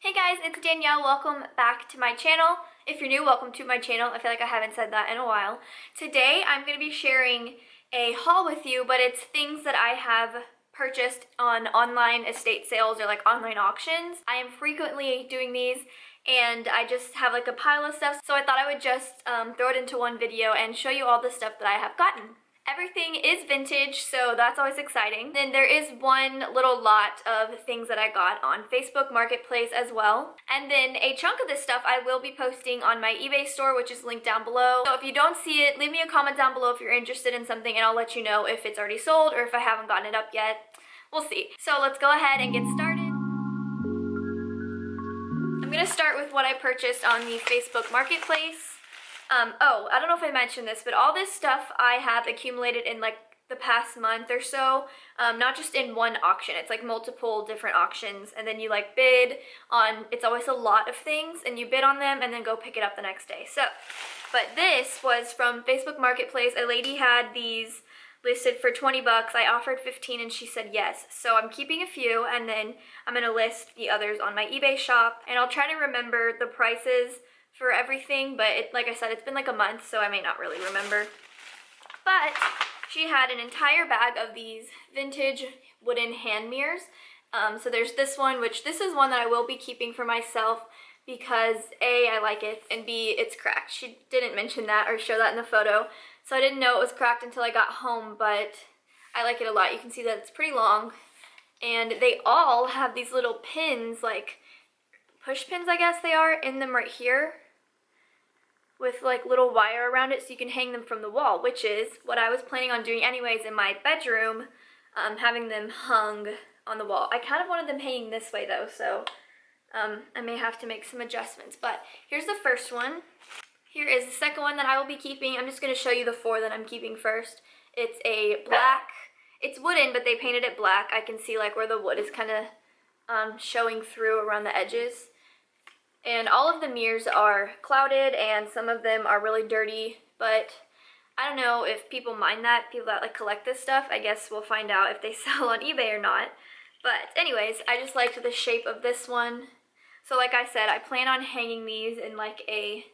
Hey guys, it's Danielle. Welcome back to my channel. If you're new, welcome to my channel. I feel like I haven't said that in a while. Today I'm going to be sharing a haul with you, but it's things that I have purchased on online estate sales or like online auctions. I am frequently doing these and I just have like a pile of stuff, so I thought I would just throw it into one video and show you all the stuff that I have gotten. Everything is vintage, so that's always exciting. Then there is one little lot of things that I got on Facebook Marketplace as well. And then a chunk of this stuff I will be posting on my eBay store, which is linked down below. So if you don't see it, leave me a comment down below if you're interested in something and I'll let you know if it's already sold or if I haven't gotten it up yet. We'll see. So let's go ahead and get started. I'm gonna start with what I purchased on the Facebook Marketplace. Oh, I don't know if I mentioned this, but all this stuff I have accumulated in like the past month or so, not just in one auction. It's like multiple different auctions, and then you like bid on, it's always a lot of things, and you bid on them and then go pick it up the next day. So, but this was from Facebook Marketplace. A lady had these listed for 20 bucks. I offered 15 and she said yes. So I'm keeping a few and then I'm gonna list the others on my eBay shop, and I'll try to remember the prices for everything, but like I said, it's been like a month, so I may not really remember. But she had an entire bag of these vintage wooden hand mirrors. So there's this one, which this is one that I will be keeping for myself because A, I like it, and B, it's cracked. She didn't mention that or show that in the photo, so I didn't know it was cracked until I got home, but I like it a lot. You can see that it's pretty long, and they all have these little pins, like push pins I guess they are, in them right here, with like little wire around it so you can hang them from the wall, which is what I was planning on doing anyways in my bedroom, having them hung on the wall. I kind of wanted them hanging this way though, so I may have to make some adjustments. But here's the first one. Here is the second one that I will be keeping. I'm just going to show you the four that I'm keeping first. It's a black, it's wooden, but they painted it black. I can see like where the wood is kind of showing through around the edges. And all of the mirrors are clouded and some of them are really dirty, but I don't know if people mind that, people that like collect this stuff. I guess we'll find out if they sell on eBay or not. But anyways, I just liked the shape of this one. So like I said, I plan on hanging these in like a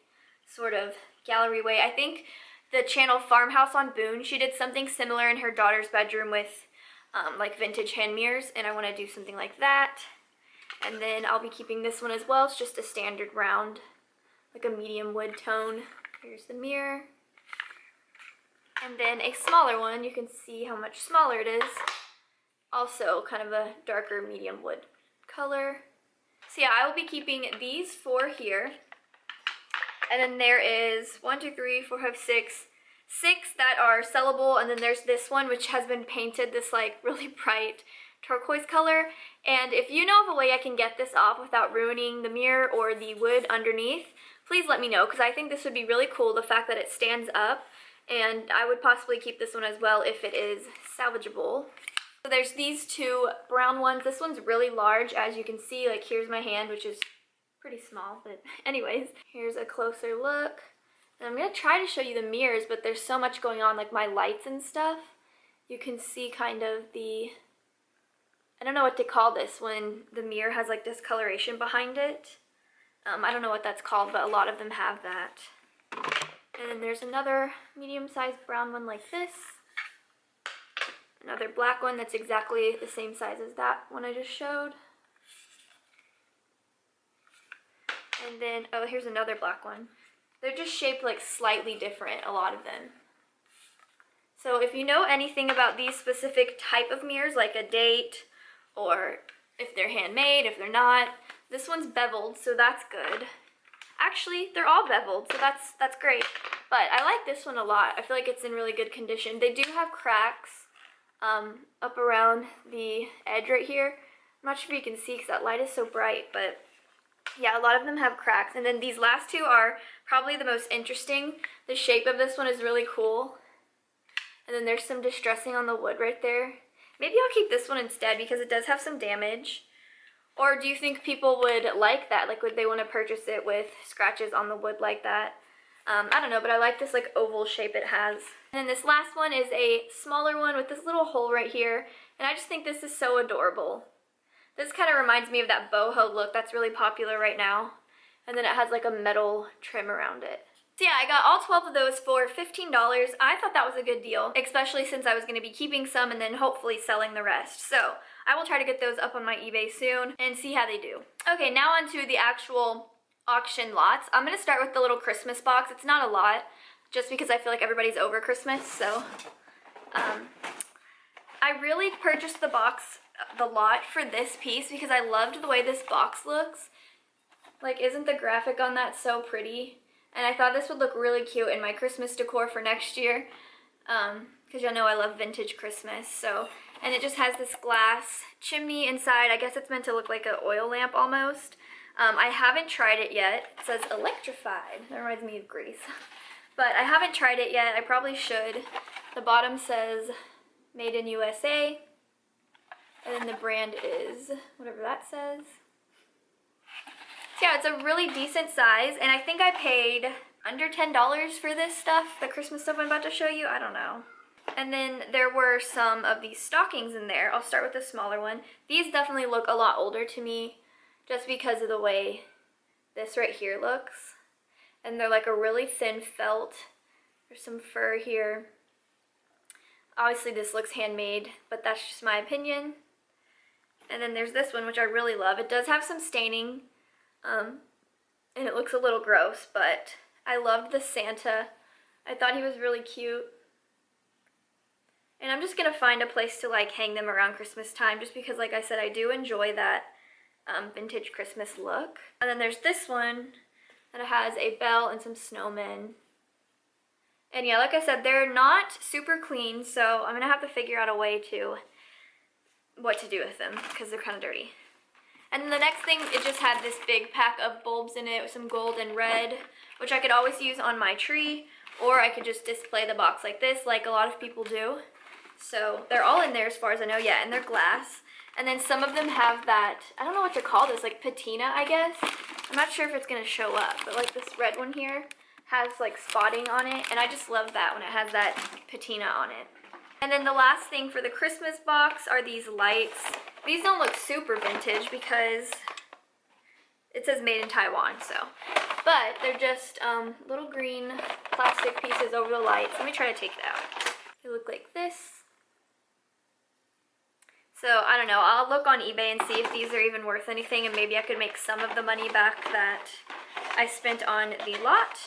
sort of gallery way. I think the channel Farmhouse on Boone, she did something similar in her daughter's bedroom with like vintage hand mirrors, and I want to do something like that. And then I'll be keeping this one as well. It's just a standard round, like a medium wood tone. Here's the mirror. And then a smaller one, you can see how much smaller it is. Also kind of a darker medium wood color. So yeah, I will be keeping these four here. And then there is 1, 2, 3, 4, 5, 6 that are sellable. And then there's this one which has been painted this like really bright turquoise color, and if you know of a way I can get this off without ruining the mirror or the wood underneath, please let me know, because I think this would be really cool, the fact that it stands up, and I would possibly keep this one as well if it is salvageable. So there's these two brown ones. This one's really large, as you can see. Like here's my hand, which is pretty small, but anyways, here's a closer look. And I'm gonna try to show you the mirrors, but there's so much going on, like my lights and stuff. You can see kind of the, I don't know what to call this when the mirror has like discoloration behind it. I don't know what that's called, but a lot of them have that. And then there's another medium-sized brown one like this. Another black one that's exactly the same size as that one I just showed. And then, oh, here's another black one. They're just shaped like slightly different, a lot of them. So if you know anything about these specific type of mirrors, like a date, or if they're handmade, if they're not. This one's beveled, so that's good. Actually, they're all beveled, so that's great. But I like this one a lot. I feel like it's in really good condition. They do have cracks up around the edge right here. I'm not sure if you can see because that light is so bright, but yeah, a lot of them have cracks. And then these last two are probably the most interesting. The shape of this one is really cool. And then there's some distressing on the wood right there. Maybe I'll keep this one instead because it does have some damage. Or do you think people would like that? Like, would they want to purchase it with scratches on the wood like that? I don't know, but I like this like oval shape it has. And then this last one is a smaller one with this little hole right here. And I just think this is so adorable. This kind of reminds me of that boho look that's really popular right now. And then it has like a metal trim around it. So yeah, I got all 12 of those for $15. I thought that was a good deal, especially since I was going to be keeping some and then hopefully selling the rest. So I will try to get those up on my eBay soon and see how they do. Okay, now on to the actual auction lots. I'm going to start with the little Christmas box. It's not a lot, just because I feel like everybody's over Christmas, so I really purchased the lot for this piece because I loved the way this box looks. Like, isn't the graphic on that so pretty? And I thought this would look really cute in my Christmas decor for next year, because y'all know I love vintage Christmas. So, and it just has this glass chimney inside. I guess it's meant to look like an oil lamp almost. I haven't tried it yet. It says electrified. That reminds me of Grease. But I haven't tried it yet. I probably should. The bottom says made in USA. And then the brand is whatever that says. So yeah, it's a really decent size. And I think I paid under $10 for this stuff. The Christmas stuff I'm about to show you. I don't know. And then there were some of these stockings in there. I'll start with the smaller one. These definitely look a lot older to me just because of the way this right here looks. And they're like a really thin felt. There's some fur here. Obviously this looks handmade, but that's just my opinion. And then there's this one, which I really love. It does have some staining, and it looks a little gross, but I loved the Santa. I thought he was really cute. And I'm just gonna find a place to like hang them around Christmas time, just because, like I said, I do enjoy that vintage Christmas look. And then there's this one that has a bell and some snowmen. And yeah, like I said, they're not super clean, so I'm gonna have to figure out a way to what to do with them because they're kind of dirty. And then the next thing, it just had this big pack of bulbs in it with some gold and red, which I could always use on my tree, or I could just display the box like this, like a lot of people do. So they're all in there as far as I know, yeah, and they're glass. And then some of them have that, I don't know what to call this, like patina, I guess. I'm not sure if it's gonna show up, but like this red one here has like spotting on it, and I just love that when it has that patina on it. And then the last thing for the Christmas box are these lights. These don't look super vintage because it says made in Taiwan, so. But they're just little green plastic pieces over the lights. Let me try to take it out. They look like this. So I don't know, I'll look on eBay and see if these are even worth anything, and maybe I could make some of the money back that I spent on the lot.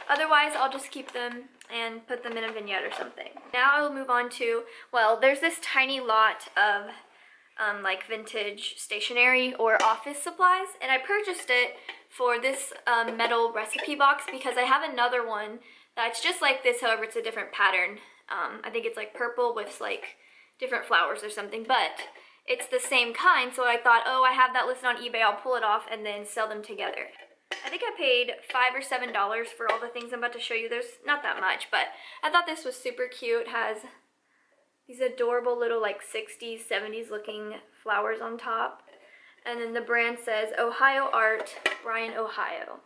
Otherwise, I'll just keep them and put them in a vignette or something. Now I will move on to, well, there's this tiny lot of like vintage stationery or office supplies, and I purchased it for this metal recipe box because I have another one that's just like this, however it's a different pattern. I think it's like purple with like different flowers or something, but it's the same kind, so I thought, oh, I have that listed on eBay, I'll pull it off and then sell them together. I think I paid $5 or $7 for all the things I'm about to show you. There's not that much, but I thought this was super cute. It has these adorable little like 60s, 70s looking flowers on top. And then the brand says Ohio Art, Bryan, Ohio.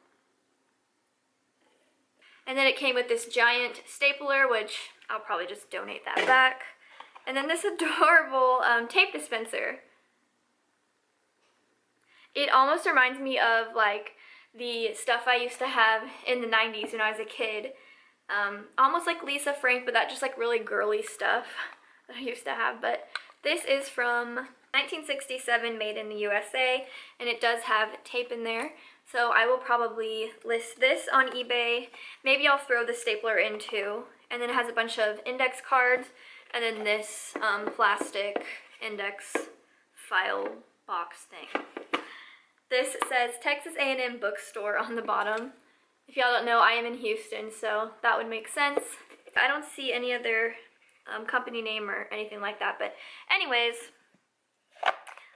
And then it came with this giant stapler, which I'll probably just donate that back. And then this adorable tape dispenser. It almost reminds me of like the stuff I used to have in the 90s when I was a kid. Almost like Lisa Frank, but that just like really girly stuff that I used to have. But this is from 1967, made in the USA, and it does have tape in there. So I will probably list this on eBay. Maybe I'll throw the stapler in too. And then it has a bunch of index cards, and then this plastic index file box thing. This says Texas A&M Bookstore on the bottom. If y'all don't know, I am in Houston, so that would make sense. I don't see any other company name or anything like that, but anyways,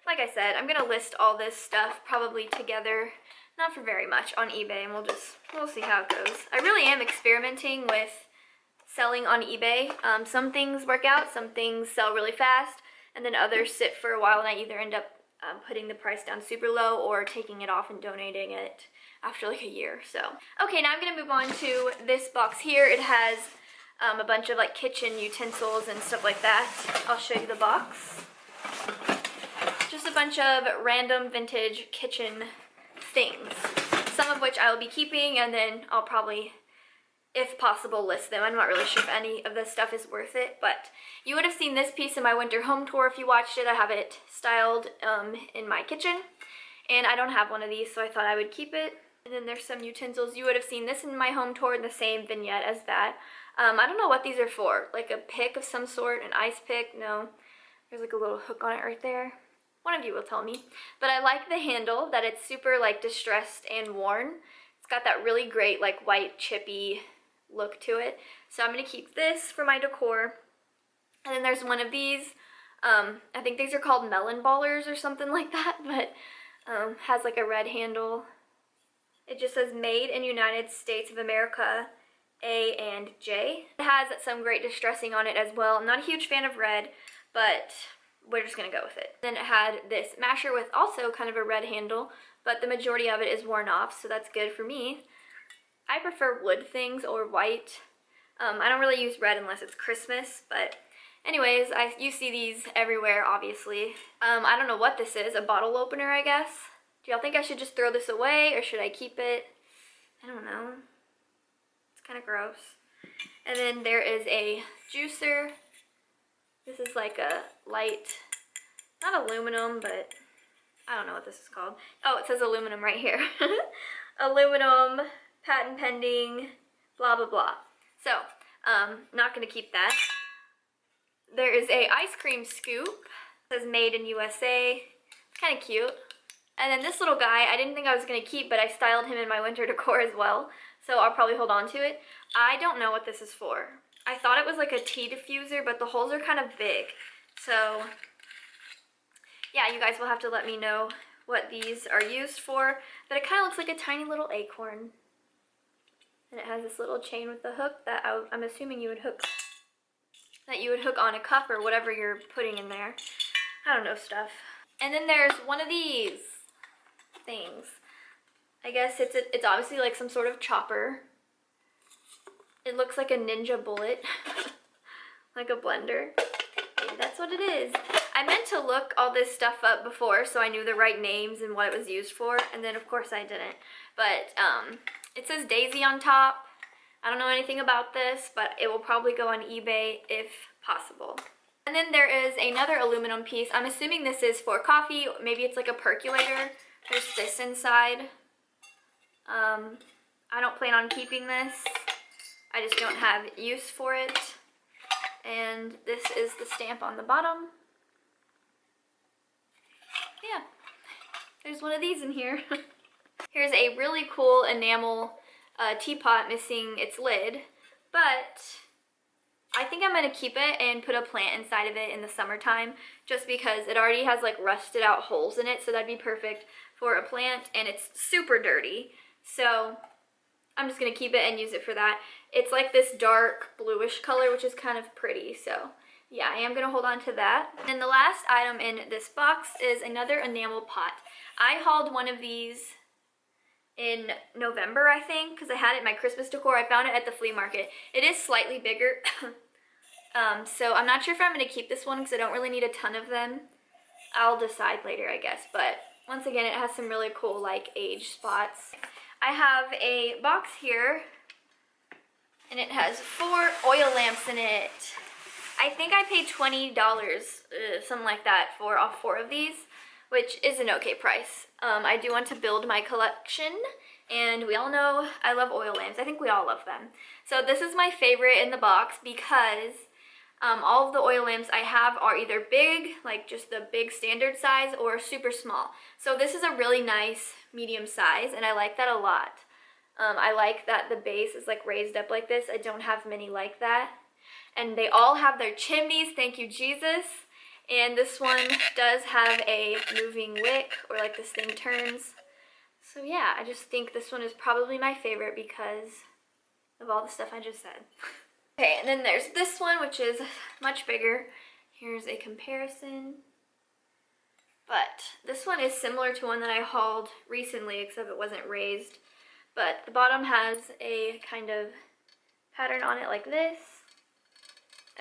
like I said, I'm gonna list all this stuff probably together, not for very much, on eBay, and we'll see how it goes. I really am experimenting with selling on eBay. Some things work out, some things sell really fast, and then others sit for a while, and I either end up putting the price down super low or taking it off and donating it after like a year. So okay, now I'm gonna move on to this box here. It has a bunch of like kitchen utensils and stuff like that. I'll show you the box. Just a bunch bunch of random vintage kitchen things, some of which I will be keeping, and then I'll probably, if possible, list them. I'm not really sure if any of this stuff is worth it, but you would have seen this piece in my winter home tour if you watched it. I have it styled in my kitchen, and I don't have one of these, so I thought I would keep it. And then there's some utensils. You would have seen this in my home tour in the same vignette as that. I don't know what these are for, like a pick of some sort, an ice pick. No, there's like a little hook on it right there. One of you will tell me. But I like the handle, that it's super like distressed and worn. It's got that really great like white chippy look to it. So I'm going to keep this for my decor. And then there's one of these. I think these are called melon ballers or something like that, but has like a red handle. It just says Made in United States of America, A and J. It has some great distressing on it as well. I'm not a huge fan of red, but we're just gonna go with it. Then it had this masher with also kind of a red handle, but the majority of it is worn off, so that's good for me. I prefer wood things or white. I don't really use red unless it's Christmas, but anyways, you see these everywhere, obviously. I don't know what this is, a bottle opener, I guess. Do y'all think I should just throw this away, or should I keep it? I don't know. It's kind of gross. And then there is a juicer. This is like a light, not aluminum, but I don't know what this is called. Oh, it says aluminum right here. Aluminum, patent pending, blah, blah, blah. So, not going to keep that. There is a ice cream scoop. It says Made in USA. It's kind of cute. And then this little guy, I didn't think I was going to keep, but I styled him in my winter decor as well. So I'll probably hold on to it. I don't know what this is for. I thought it was like a tea diffuser, but the holes are kind of big. So yeah, you guys will have to let me know what these are used for. But it kind of looks like a tiny little acorn. And it has this little chain with the hook that I'm assuming you would hook on a cup or whatever you're putting in there. I don't know stuff. And then there's one of these things. I guess it's obviously like some sort of chopper. It looks like a ninja bullet, like a blender. Maybe that's what it is. I meant to look all this stuff up before so I knew the right names and what it was used for, and then of course I didn't. But it says Daisy on top. I don't know anything about this, but it will probably go on eBay if possible. And then there is another aluminum piece. I'm assuming this is for coffee. Maybe it's like a percolator. There's this inside. I don't plan on keeping this. I just don't have use for it. And this is the stamp on the bottom. Yeah, there's one of these in here. Here's a really cool enamel teapot missing its lid, but I think I'm going to keep it and put a plant inside of it in the summertime, just because it already has like rusted out holes in it, so that'd be perfect for a plant, and it's super dirty, so I'm just going to keep it and use it for that. It's like this dark bluish color, which is kind of pretty, so yeah, I am going to hold on to that. And the last item in this box is another enamel pot. I hauled one of these in November, I think, because I had it in my Christmas decor. I found it at the flea market. It is slightly bigger, so I'm not sure if I'm going to keep this one because I don't really need a ton of them. I'll decide later, I guess, but once again, it has some really cool, like, age spots. I have a box here, and it has 4 oil lamps in it. I think I paid $20, something like that, for all 4 of these, which is an okay price. I do want to build my collection, and we all know I love oil lamps. I think we all love them. So this is my favorite in the box because all of the oil lamps I have are either big, like just the big standard size, or super small. So this is a really nice medium size, and I like that a lot. I like that the base is like raised up like this. I don't have many like that. And they all have their chimneys, thank you Jesus. And this one does have a moving wick, or like this thing turns. So yeah, I just think this one is probably my favorite because of all the stuff I just said. Okay, and then there's this one, which is much bigger. Here's a comparison. But this one is similar to one that I hauled recently, except it wasn't raised. But the bottom has a kind of pattern on it like this.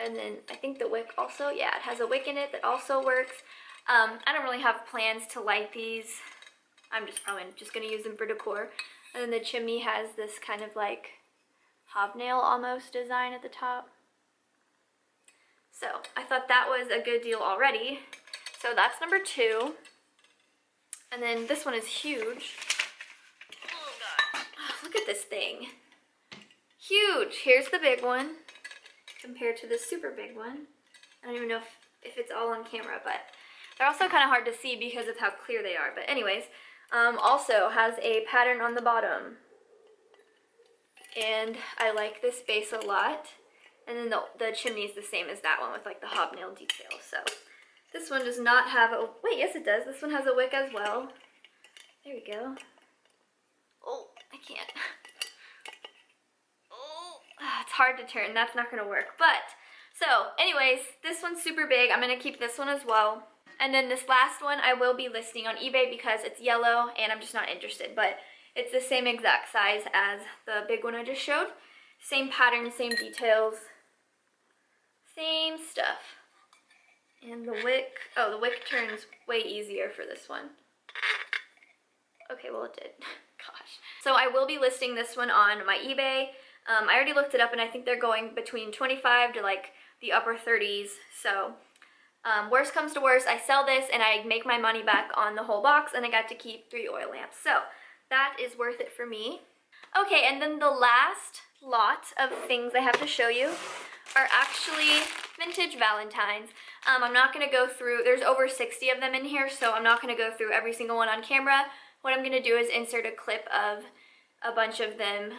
And then I think the wick also, yeah, it has a wick in it that also works. I don't really have plans to light these. I'm probably just gonna use them for decor. And then the chimney has this kind of like hobnail almost design at the top. So I thought that was a good deal already. So that's number 2. And then this one is huge. Oh god, look at this thing. Huge. Here's the big one compared to the super big one. I don't even know if it's all on camera, but they're also kind of hard to see because of how clear they are. But anyways, also has a pattern on the bottom. And I like this base a lot. And then the chimney is the same as that one with like the hobnail detail. So this one does not have a, wait, yes it does. This one has a wick as well. There we go. Oh, I can't. Oh, it's hard to turn. That's not gonna work. But, so anyways, this one's super big. I'm gonna keep this one as well. And then this last one I will be listing on eBay because it's yellow and I'm just not interested. But it's the same exact size as the big one I just showed. Same pattern, same details, same stuff. And the wick, oh, the wick turns way easier for this one. Okay, well it did. Gosh. So I will be listing this one on my eBay. I already looked it up and I think they're going between 25 to like the upper 30s. So worst comes to worst, I sell this and I make my money back on the whole box and I got to keep 3 oil lamps. So that is worth it for me. Okay, and then the last lot of things I have to show you are actually vintage valentines. I'm not going to go through, there's over 60 of them in here, so I'm not going to go through every single one on camera. What I'm going to do is insert a clip of a bunch of them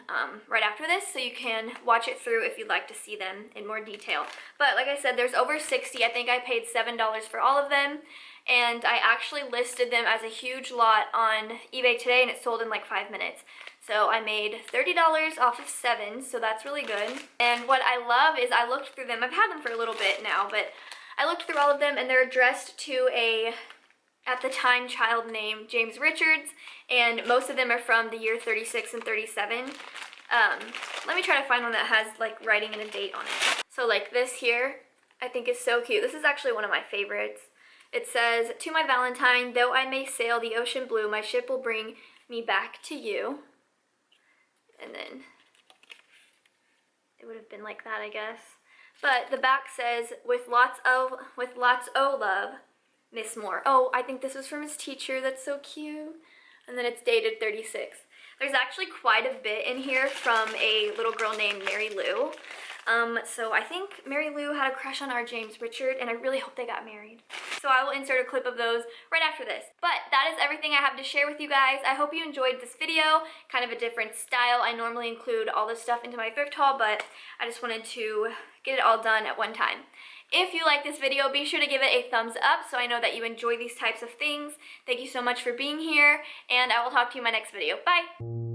right after this, so you can watch it through if you'd like to see them in more detail. But like I said, there's over 60. I think I paid $7 for all of them, and I actually listed them as a huge lot on eBay today, and it sold in like 5 minutes. So I made $30 off of 7, so that's really good. And what I love is I looked through them. I've had them for a little bit now, but I looked through all of them, and they're addressed to a, at the time, child named James Richards, and most of them are from the year 36 and 37. Let me try to find one that has like writing and a date on it. So like this here, I think is so cute. This is actually one of my favorites. It says, "To my Valentine, though I may sail the ocean blue, my ship will bring me back to you." And then it would have been like that, I guess. But the back says, with lots o' love, Miss Moore. Oh, I think this was from his teacher. That's so cute. And then it's dated 36. There's actually quite a bit in here from a little girl named Mary Lou. So I think Mary Lou had a crush on our James Richard, and I really hope they got married. So I will insert a clip of those right after this. But that is everything I have to share with you guys. I hope you enjoyed this video, kind of a different style. I normally include all this stuff into my thrift haul, but I just wanted to get it all done at one time. If you like this video, be sure to give it a thumbs up so I know that you enjoy these types of things. Thank you so much for being here, and I will talk to you in my next video. Bye!